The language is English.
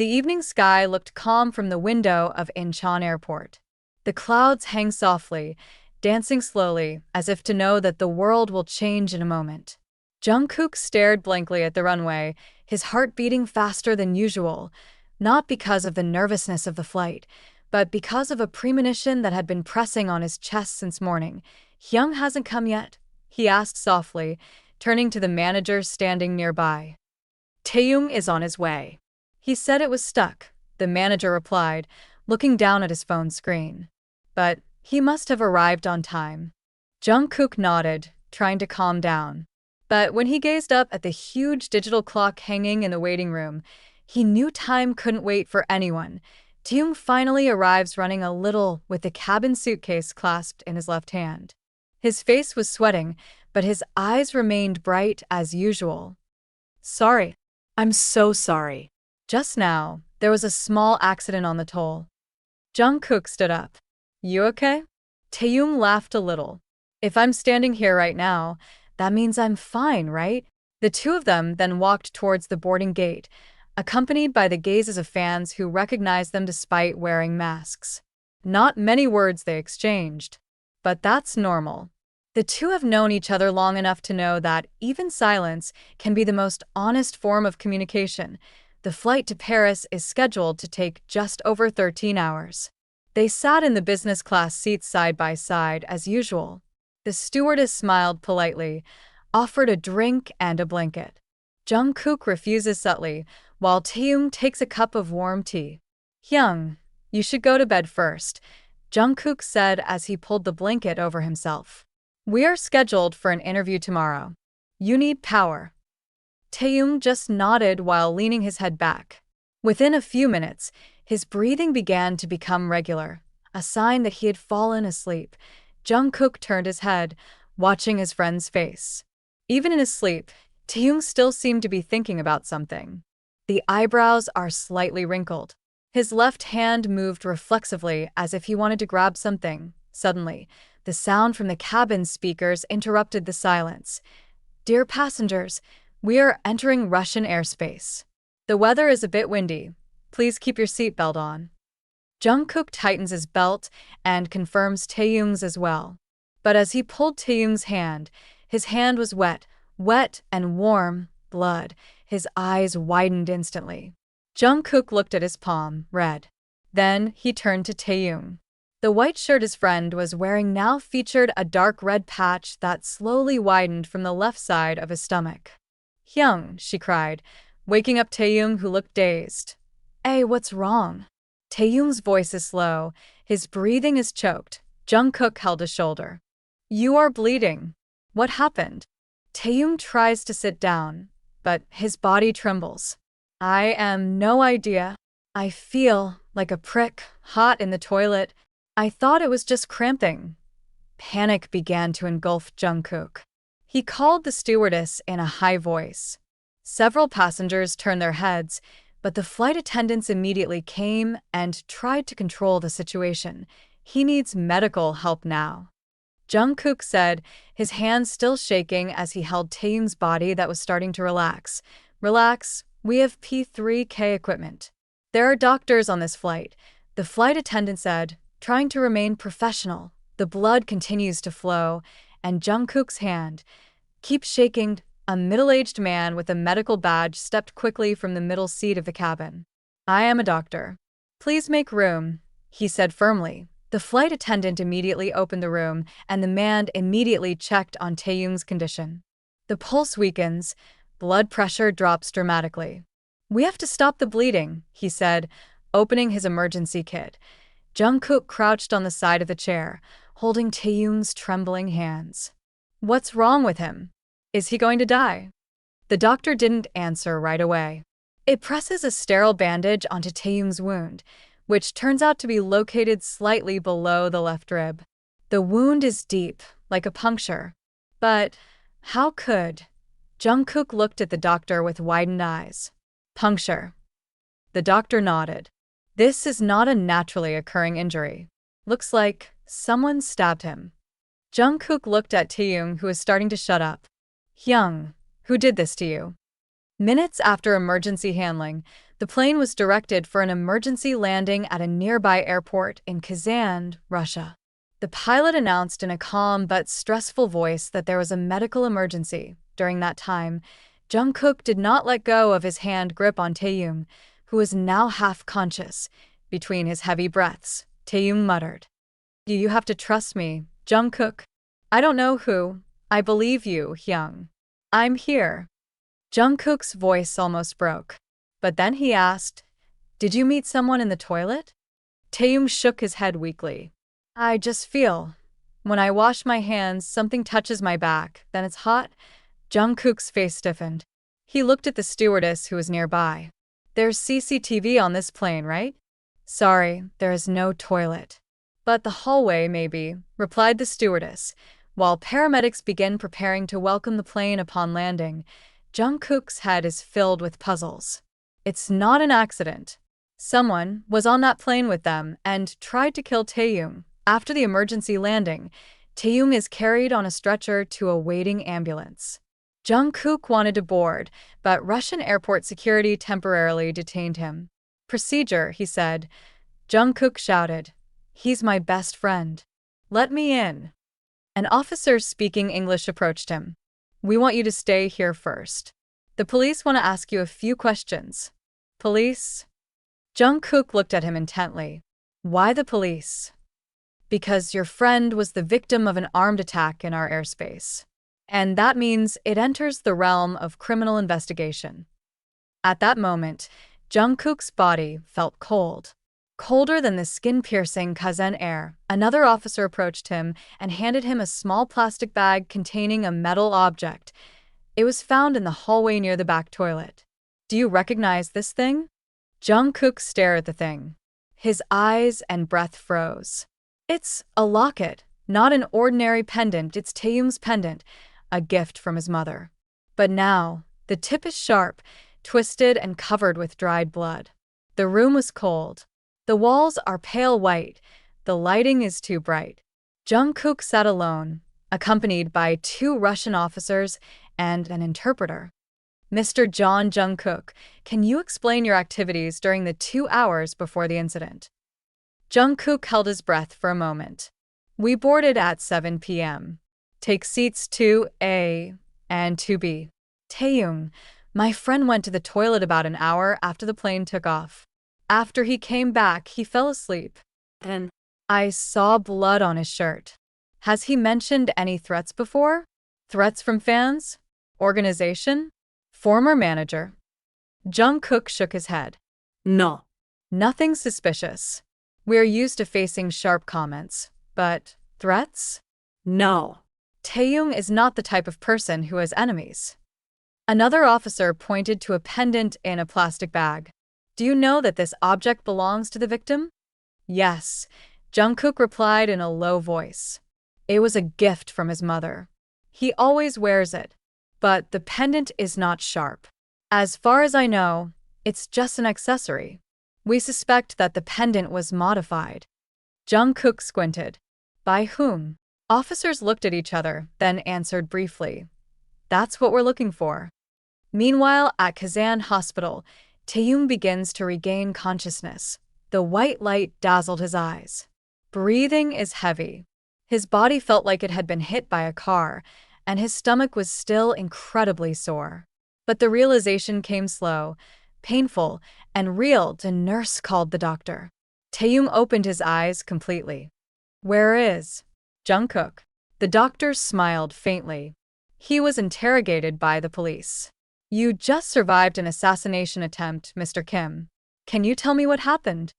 The evening sky looked calm from the window of Incheon Airport. The clouds hang softly, dancing slowly, as if to know that the world will change in a moment. Jungkook stared blankly at the runway, his heart beating faster than usual, not because of the nervousness of the flight, but because of a premonition that had been pressing on his chest since morning. "Hyung hasn't come yet?" he asked softly, turning to the manager standing nearby. "Taehyung is on his way." "He said it was stuck," the manager replied, looking down at his phone screen. "But he must have arrived on time." Jungkook nodded, trying to calm down. But when he gazed up at the huge digital clock hanging in the waiting room, he knew time couldn't wait for anyone. Taehyung finally arrives running a little with the cabin suitcase clasped in his left hand. His face was sweating, but his eyes remained bright as usual. "Sorry. I'm so sorry. Just now, there was a small accident on the toll." Jungkook stood up. "You okay?" Taehyung laughed a little. "If I'm standing here right now, that means I'm fine, right?" The two of them then walked towards the boarding gate, accompanied by the gazes of fans who recognized them despite wearing masks. Not many words they exchanged. But that's normal. The two have known each other long enough to know that even silence can be the most honest form of communication. The flight to Paris is scheduled to take just over 13 hours. They sat in the business class seats side by side as usual. The stewardess smiled politely, offered a drink and a blanket. Jungkook refuses subtly, while Taehyung takes a cup of warm tea. "Hyung, you should go to bed first," Jungkook said as he pulled the blanket over himself. "We are scheduled for an interview tomorrow. You need power." Taehyung just nodded while leaning his head back. Within a few minutes, his breathing began to become regular, a sign that he had fallen asleep. Jungkook turned his head, watching his friend's face. Even in his sleep, Taehyung still seemed to be thinking about something. The eyebrows are slightly wrinkled. His left hand moved reflexively as if he wanted to grab something. Suddenly, the sound from the cabin speakers interrupted the silence. "Dear passengers, we are entering Russian airspace. The weather is a bit windy. Please keep your seatbelt on." Jungkook tightens his belt and confirms Taehyung's as well. But as he pulled Taehyung's hand, his hand was wet and warm, blood. His eyes widened instantly. Jungkook looked at his palm, red. Then he turned to Taehyung. The white shirt his friend was wearing now featured a dark red patch that slowly widened from the left side of his stomach. "Hyung," she cried, waking up Taehyung, who looked dazed. "Hey, what's wrong?" Taehyung's voice is slow, his breathing is choked. Jungkook held his shoulder. "You are bleeding. What happened?" Taehyung tries to sit down, but his body trembles. "I am no idea. I feel like a prick, hot in the toilet. I thought it was just cramping." Panic began to engulf Jungkook. He called the stewardess in a high voice. Several passengers turned their heads, but the flight attendants immediately came and tried to control the situation. "He needs medical help now," Jungkook said, his hands still shaking as he held Taehyung's body that was starting to relax. "Relax, we have P3K equipment. There are doctors on this flight," the flight attendant said, trying to remain professional. The blood continues to flow, and Jungkook's hand keeps shaking. A middle-aged man with a medical badge stepped quickly from the middle seat of the cabin. "I am a doctor. Please make room," he said firmly. The flight attendant immediately opened the room, and the man immediately checked on Taehyung's condition. The pulse weakens, blood pressure drops dramatically. "We have to stop the bleeding," he said, opening his emergency kit. Jungkook crouched on the side of the chair, holding Taehyung's trembling hands. "What's wrong with him? Is he going to die?" The doctor didn't answer right away. It presses a sterile bandage onto Taehyung's wound, which turns out to be located slightly below the left rib. The wound is deep, like a puncture. But how could? Jungkook looked at the doctor with widened eyes. "Puncture." The doctor nodded. "This is not a naturally occurring injury. Looks like someone stabbed him." Jungkook looked at Taehyung, who was starting to shut up. "Hyung, who did this to you?" Minutes after emergency handling, The plane was directed for an emergency landing at a nearby airport in Kazan, Russia. The pilot announced in a calm but stressful voice that there was a medical emergency. During that time, Jungkook did not let go of his hand grip on Taehyung, who was now half conscious. Between his heavy breaths, Taehyung muttered, "You have to trust me, Jungkook. I don't know who. I believe you, Hyung. I'm here." Jungkook's voice almost broke. But then he asked, "Did you meet someone in the toilet?" Taehyung shook his head weakly. "I just feel. When I wash my hands, something touches my back, then it's hot." Jungkook's face stiffened. He looked at the stewardess who was nearby. "There's CCTV on this plane, right?" "Sorry, there is no toilet." "But the hallway, maybe," replied the stewardess. While paramedics begin preparing to welcome the plane upon landing, Jungkook's head is filled with puzzles. It's not an accident. Someone was on that plane with them and tried to kill Taehyung. After the emergency landing, Taehyung is carried on a stretcher to a waiting ambulance. Jungkook wanted to board, but Russian airport security temporarily detained him. "Procedure," he said. Jungkook shouted, "He's my best friend. Let me in." An officer speaking English approached him. "We want you to stay here first. The police want to ask you a few questions." "Police?" Jungkook looked at him intently. "Why the police?" "Because your friend was the victim of an armed attack in our airspace. And that means it enters the realm of criminal investigation." At that moment, Jungkook's body felt cold. Colder than the skin-piercing Kazan air. Another officer approached him and handed him a small plastic bag containing a metal object. It was found in the hallway near the back toilet. "Do you recognize this thing?" Jungkook stared at the thing. His eyes and breath froze. "It's a locket, not an ordinary pendant. It's Taehyung's pendant, a gift from his mother. But now, the tip is sharp, twisted and covered with dried blood." The room was cold. The walls are pale white. The lighting is too bright. Jungkook sat alone, accompanied by 2 Russian officers and an interpreter. "Mr. John Jungkook, can you explain your activities during the 2 hours before the incident?" Jungkook held his breath for a moment. "We boarded at 7 p.m. Take seats 2A and 2B. Taehyung, my friend went to the toilet about an hour after the plane took off. After he came back, he fell asleep. Then I saw blood on his shirt. Has he mentioned any threats before? Threats from fans? Organization? Former manager?" Jungkook shook his head. "No. Nothing suspicious. We're used to facing sharp comments. But threats? No. Taehyung is not the type of person who has enemies." Another officer pointed to a pendant in a plastic bag. "Do you know that this object belongs to the victim?" "Yes," Jungkook replied in a low voice. "It was a gift from his mother. He always wears it. But the pendant is not sharp. As far as I know, it's just an accessory. We suspect that the pendant was modified." Jungkook squinted. "By whom?" Officers looked at each other, then answered briefly, "That's what we're looking for." Meanwhile, at Kazan Hospital, Taehyung begins to regain consciousness. The white light dazzled his eyes. Breathing is heavy. His body felt like it had been hit by a car, and his stomach was still incredibly sore. But the realization came slow, painful, and real. The nurse called the doctor. Taehyung opened his eyes completely. "Where is Jungkook?" The doctor smiled faintly. "He was interrogated by the police." "You just survived an assassination attempt, Mr. Kim. Can you tell me what happened?"